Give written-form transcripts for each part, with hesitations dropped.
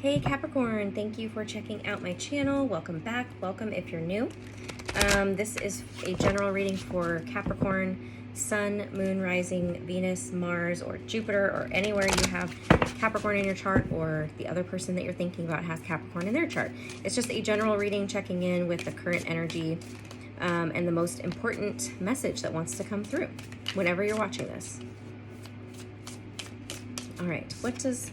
Hey Capricorn, thank you for checking out my channel. Welcome back. Welcome if you're new. This is a general reading for Capricorn, Sun, Moon, Rising, Venus, Mars, or Jupiter, or anywhere you have Capricorn in your chart, or the other person that you're thinking about has Capricorn in their chart. It's just a general reading checking in with the current energy and the most important message that wants to come through whenever you're watching this. All right, what does...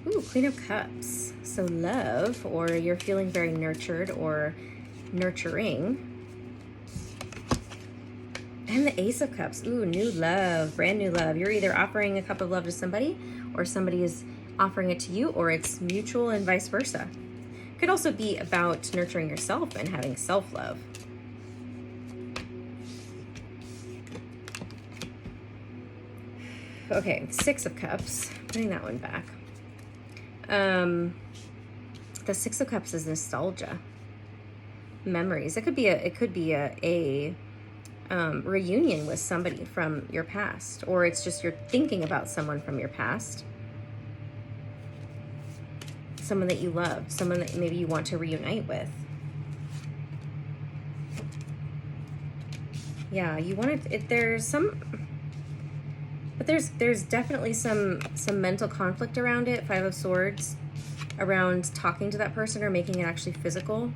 Ooh, Queen of Cups. So love, or you're feeling very nurtured or nurturing. And the Ace of Cups. Ooh, new love, brand new love. You're either offering a cup of love to somebody, or somebody is offering it to you, or it's mutual and vice versa. Could also be about nurturing yourself and having self-love. Okay, Six of Cups. Putting that one back. The Six of Cups is nostalgia, memories. It could be a reunion with somebody from your past, or it's just you're thinking about someone from your past, someone that you loved, someone that maybe you want to reunite with. Yeah, you want it. There's some, but there's definitely some mental conflict around it. Five of Swords, around talking to that person or making it actually physical.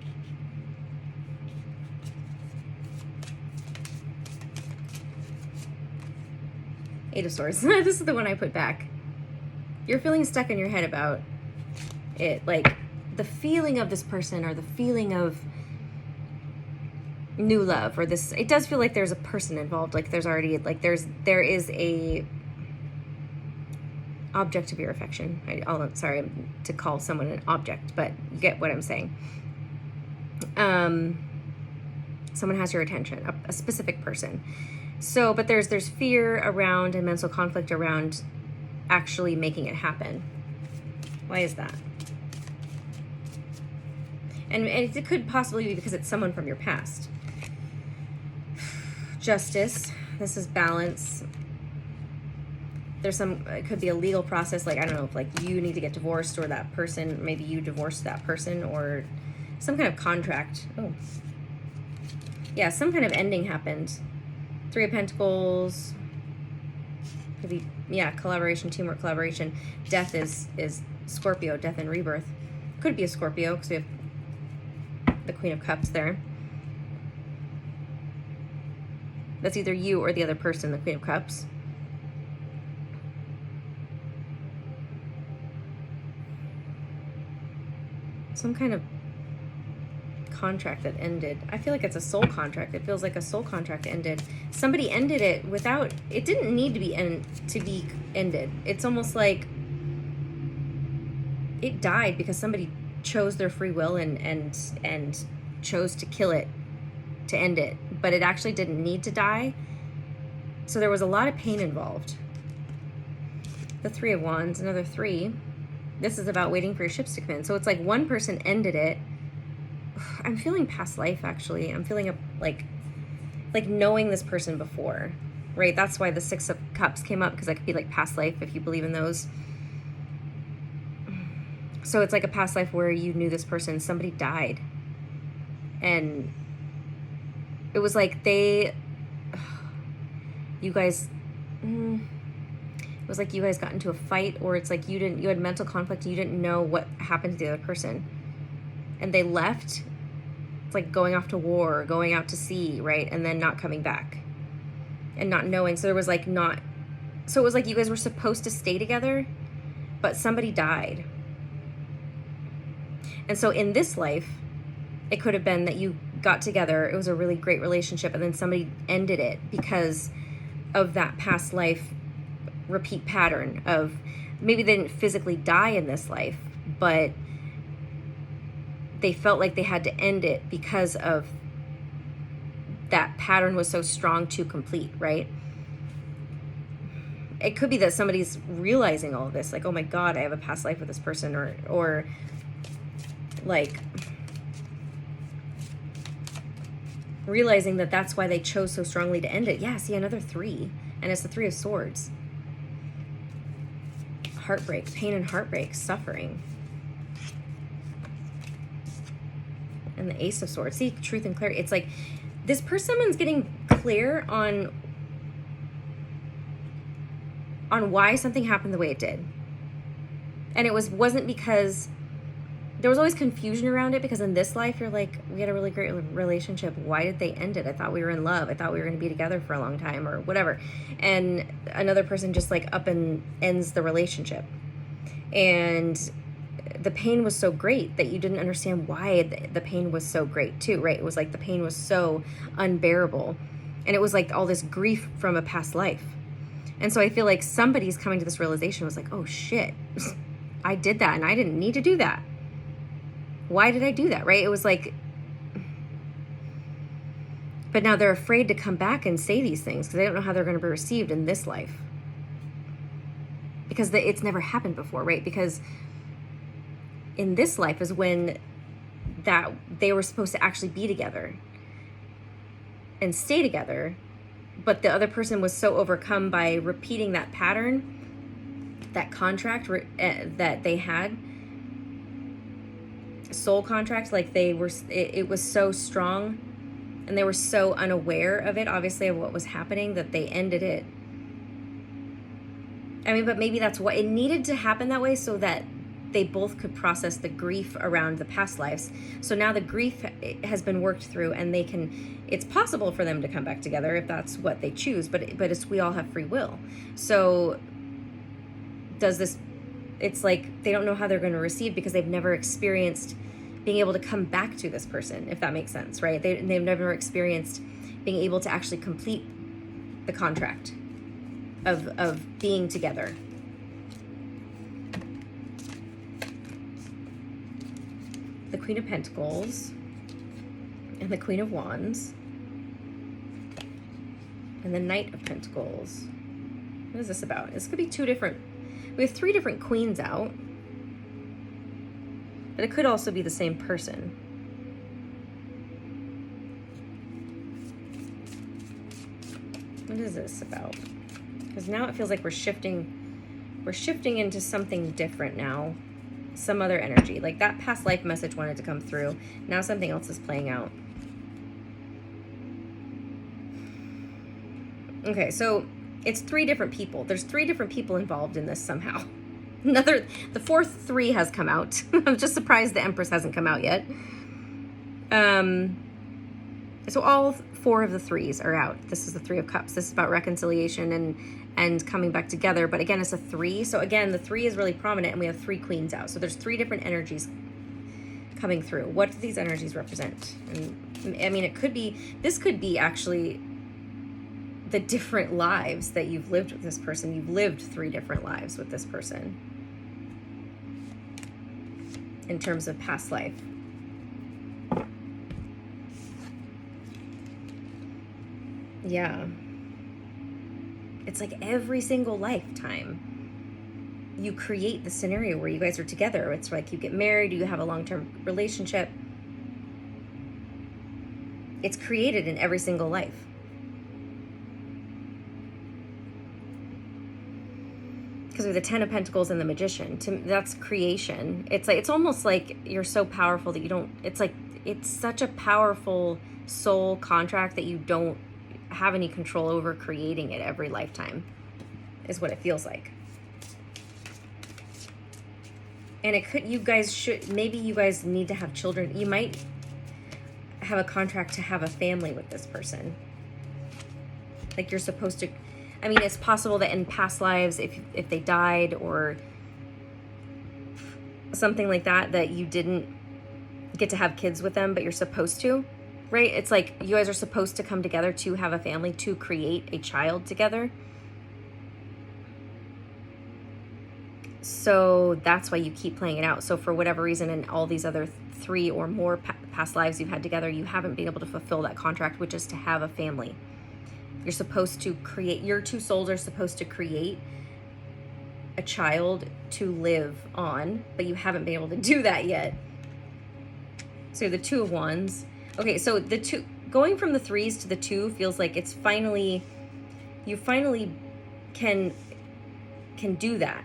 Eight of Swords. This is the one I put back. You're feeling stuck in your head about it, like the feeling of this person, or the feeling of new love, or this. It does feel like there's a person involved. Like there's already, like there is a object of your affection. Sorry to call someone an object, but you get what I'm saying. Someone has your attention, a specific person. So, but there's fear around and mental conflict around actually making it happen. Why is that? And it could possibly be because it's someone from your past. Justice. This is balance. There's it could be a legal process, like, I don't know, if like you need to get divorced, or that person, maybe you divorced that person, or some kind of contract. Oh. Yeah, some kind of ending happened. Three of Pentacles. Could be, yeah, collaboration, teamwork, collaboration. Death is Scorpio, death and rebirth. Could be a Scorpio, because we have the Queen of Cups there. That's either you or the other person, the Queen of Cups. Some kind of contract that ended. I feel like it's a soul contract. It feels like a soul contract ended. Somebody ended it without, it didn't need to be ended. It's almost like it died because somebody chose their free will and chose to kill it, to end it. But it actually didn't need to die. So there was a lot of pain involved. The Three of Wands, another three. This is about waiting for your ships to come in. So it's like one person ended it. I'm feeling past life, actually. I'm feeling like knowing this person before, right? That's why the Six of Cups came up, because that could be like past life, if you believe in those. So it's like a past life where you knew this person, somebody died. And it was like you guys... It was like you guys got into a fight, or it's like you had mental conflict, you didn't know what happened to the other person. And they left. It's like going off to war, going out to sea, right? And then not coming back. And not knowing. So there was like not... So it was like you guys were supposed to stay together, but somebody died. And so in this life, it could have been that you got together, it was a really great relationship, and then somebody ended it because of that past life repeat pattern of, maybe they didn't physically die in this life, but they felt like they had to end it because of that pattern was so strong to complete, right? It could be that somebody's realizing all of this, like, oh my God, I have a past life with this person, or like realizing that that's why they chose so strongly to end it. Yeah, see, another three, and it's the Three of Swords. Heartbreak, pain and heartbreak, suffering. And the Ace of Swords. See, truth and clarity. It's like this person's getting clear on why something happened the way it did. And it wasn't because there was always confusion around it, because in this life you're like, we had a really great relationship. Why did they end it? I thought we were in love. I thought we were going to be together for a long time or whatever. And another person just like up and ends the relationship. And the pain was so great that you didn't understand why the pain was so great too, right? It was like the pain was so unbearable. And it was like all this grief from a past life. And so I feel like somebody's coming to this realization, was like, oh shit, I did that and I didn't need to do that. Why did I do that, right? It was like, but now they're afraid to come back and say these things because they don't know how they're going to be received in this life. Because it's never happened before, right? Because in this life is when that they were supposed to actually be together and stay together, but the other person was so overcome by repeating that pattern, that contract that they had, soul contract, like they were, it was so strong and they were so unaware of it, obviously, of what was happening, that they ended it. I mean, but maybe that's what it needed to happen that way, so that they both could process the grief around the past lives. So now the grief has been worked through, and it's possible for them to come back together if that's what they choose, but we all have free will. So it's like they don't know how they're going to receive, because they've never experienced being able to come back to this person, if that makes sense, right? They've never experienced being able to actually complete the contract of being together. The Queen of Pentacles and the Queen of Wands and the Knight of Pentacles. What is this about? This could be we have 3 different queens out, but it could also be the same person. What is this about? Because now it feels like we're shifting into something different now. Some other energy, like that past life message wanted to come through. Now something else is playing out. Okay, so it's 3 different people. There's 3 different people involved in this somehow. The 4th 3 has come out. I'm just surprised the Empress hasn't come out yet. So all 4 of the 3s are out. This is the 3 of Cups. This is about reconciliation and coming back together. But again, it's a 3. So again, the 3 is really prominent, and we have 3 queens out. So there's 3 different energies coming through. What do these energies represent? And I mean, this could be actually the different lives that you've lived with this person. You've lived 3 different lives with this person in terms of past life. Yeah. It's like every single lifetime you create the scenario where you guys are together. It's like you get married, you have a long-term relationship. It's created in every single life. Because of the 10 of Pentacles and the Magician, that's creation. It's like, it's almost like you're so powerful that you don't, it's like, it's such a powerful soul contract that you don't have any control over creating it every lifetime, is what it feels like. And maybe you guys need to have children. You might have a contract to have a family with this person. Like you're supposed to, I mean, it's possible that in past lives, if they died or something like that, that you didn't get to have kids with them, but you're supposed to, right? It's like you guys are supposed to come together to have a family, to create a child together. So that's why you keep playing it out. So for whatever reason, in all these other 3 or more past lives you've had together, you haven't been able to fulfill that contract, which is to have a family. You're supposed to create, your 2 souls are supposed to create a child to live on, but you haven't been able to do that yet. So the 2 of Wands. Okay, so the 2, going from the 3s to the 2 feels like it's finally, you finally can do that,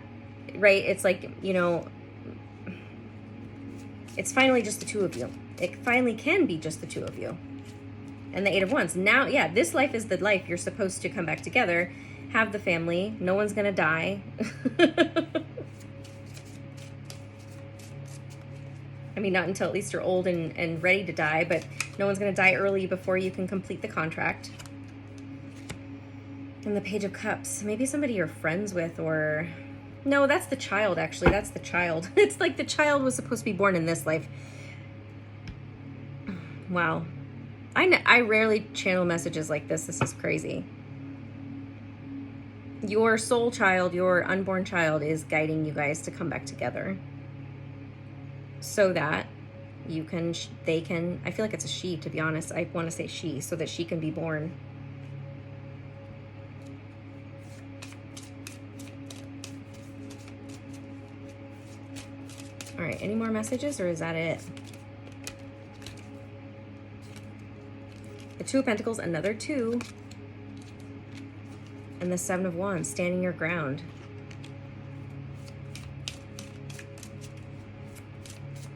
right? It's like, you know, It's finally just the two of you. It finally can be just the two of you. And the Eight of Wands. Now, yeah, this life is the life you're supposed to come back together, have the family. No one's going to die. I mean, not until at least you're old and ready to die, but no one's going to die early before you can complete the contract. And the Page of Cups. Maybe somebody you're friends with, or... No, that's the child, actually. That's the child. It's like the child was supposed to be born in this life. Wow. I rarely channel messages like this. This is crazy. Your soul child, your unborn child, is guiding you guys to come back together. So that you can, they can, I feel like it's a she, to be honest. I want to say she, so that she can be born. All right, any more messages, or is that it? The Two of Pentacles, another two. And the Seven of Wands, standing your ground.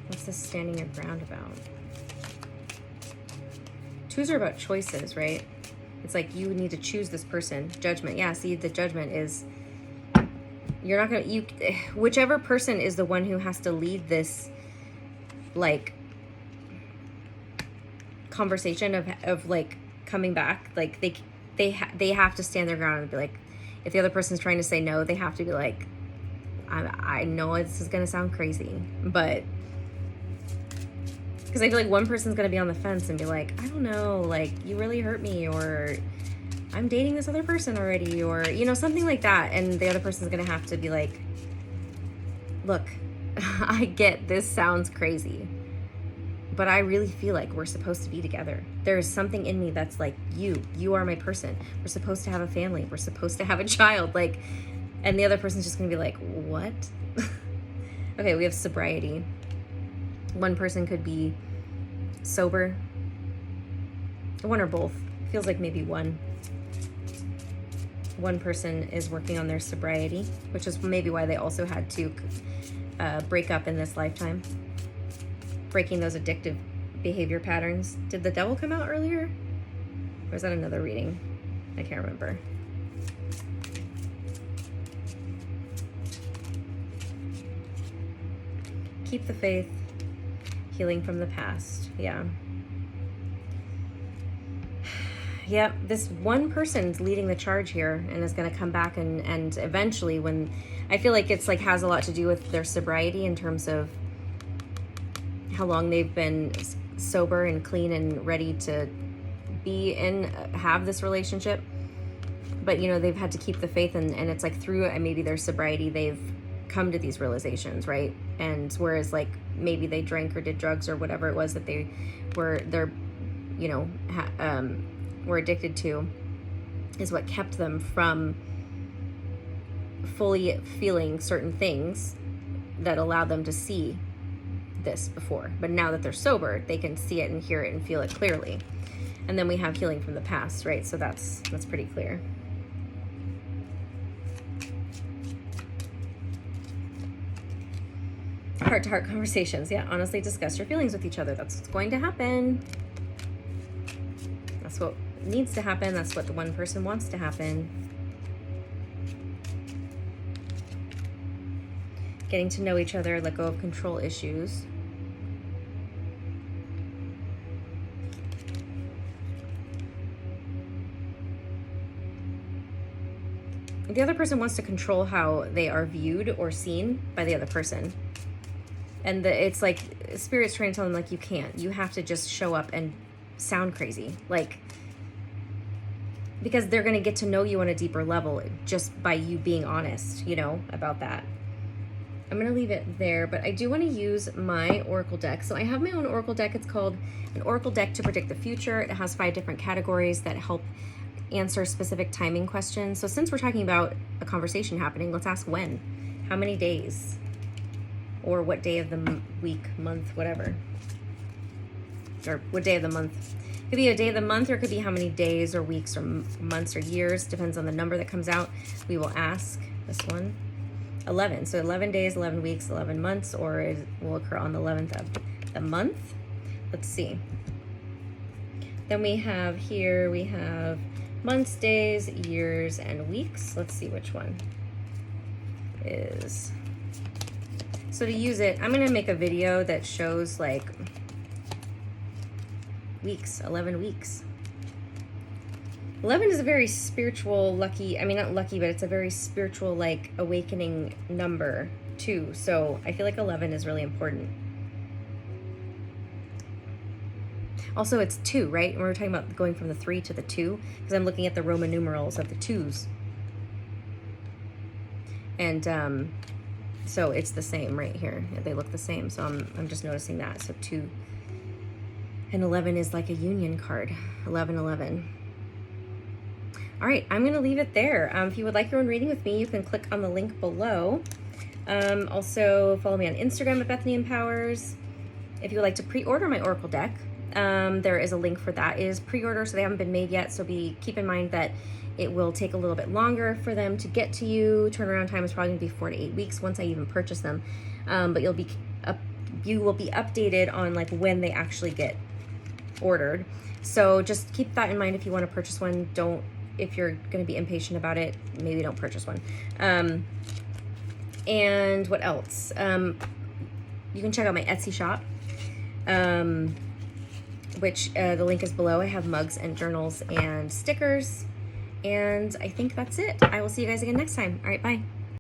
What's this standing your ground about? Twos are about choices, right? It's like you need to choose this person. Judgment. Yeah, see, the Judgment is... You're not going to... Whichever person is the one who has to lead this, like... conversation of like coming back, like they have to stand their ground and be like, if the other person's trying to say no, they have to be like, I know this is gonna sound crazy, but because I feel like one person's gonna be on the fence and be like, I don't know, like, you really hurt me, or I'm dating this other person already, or, you know, something like that, and the other person's gonna have to be like, look, I get this sounds crazy, but I really feel like we're supposed to be together. There is something in me that's like, you are my person. We're supposed to have a family. We're supposed to have a child. Like, and the other person's just gonna be like, what? Okay, we have sobriety. One person could be sober. One or both. Feels like maybe one. One person is working on their sobriety, which is maybe why they also had to break up in this lifetime. Breaking those addictive behavior patterns. Did the Devil come out earlier? Or is that another reading? I can't remember. Keep the faith. Healing from the past. Yeah. Yep, this one person's leading the charge here and is going to come back and eventually, when I feel like it's like has a lot to do with their sobriety in terms of how long they've been sober and clean and ready to be in, have this relationship. But, you know, they've had to keep the faith, and it's like through maybe their sobriety, they've come to these realizations, right? And whereas like maybe they drank or did drugs or whatever it was that were addicted to, is what kept them from fully feeling certain things that allowed them to see this before. But now that they're sober, they can see it and hear it and feel it clearly. And then we have healing from the past, right? So that's pretty clear. Heart-to-heart conversations. Yeah, honestly discuss your feelings with each other. That's what's going to happen. That's what needs to happen. That's what the one person wants to happen. Getting to know each other, let go of control issues. The other person wants to control how they are viewed or seen by the other person. And it's like Spirit's trying to tell them, like, you can't. You have to just show up and sound crazy. Like, because they're going to get to know you on a deeper level just by you being honest, you know, about that. I'm going to leave it there, but I do want to use my Oracle deck. So I have my own Oracle deck. It's called an Oracle deck to predict the future. It has 5 different categories that help answer specific timing questions. So since we're talking about a conversation happening, let's ask when. How many days? Or what day of the week, month, whatever. Or what day of the month. It could be a day of the month, or it could be how many days or weeks or months or years. Depends on the number that comes out. We will ask this one. 11. So 11 days, 11 weeks, 11 months, or will occur on the 11th of the month. Let's see. Then we have here, we have months, days, years, and weeks. Let's see which one is. So to use it, I'm gonna make a video that shows like weeks, 11 weeks. 11 is a very spiritual, lucky, I mean, not lucky, but it's a very spiritual, like, awakening number, too. So I feel like 11 is really important. Also, it's 2, right? And we're talking about going from the 3 to the 2, because I'm looking at the Roman numerals of the 2s. And so it's the same right here. They look the same, so I'm just noticing that. So 2 and 11 is like a union card, 1111. All right, I'm gonna leave it there. If you would like your own reading with me, you can click on the link below. Also, follow me on Instagram at Bethany Empowers. If you would like to pre-order my Oracle deck, there is a link for that. It is pre-order, so they haven't been made yet, so keep in mind that it will take a little bit longer for them to get to you. Turnaround time is probably gonna be 4 to 8 weeks once I even purchase them. But you will be updated on like when they actually get ordered. So just keep that in mind if you want to purchase one. If you're going to be impatient about it, maybe don't purchase one. And what else? You can check out my Etsy shop, which the link is below. I have mugs and journals and stickers. And I think that's it. I will see you guys again next time. All right, bye.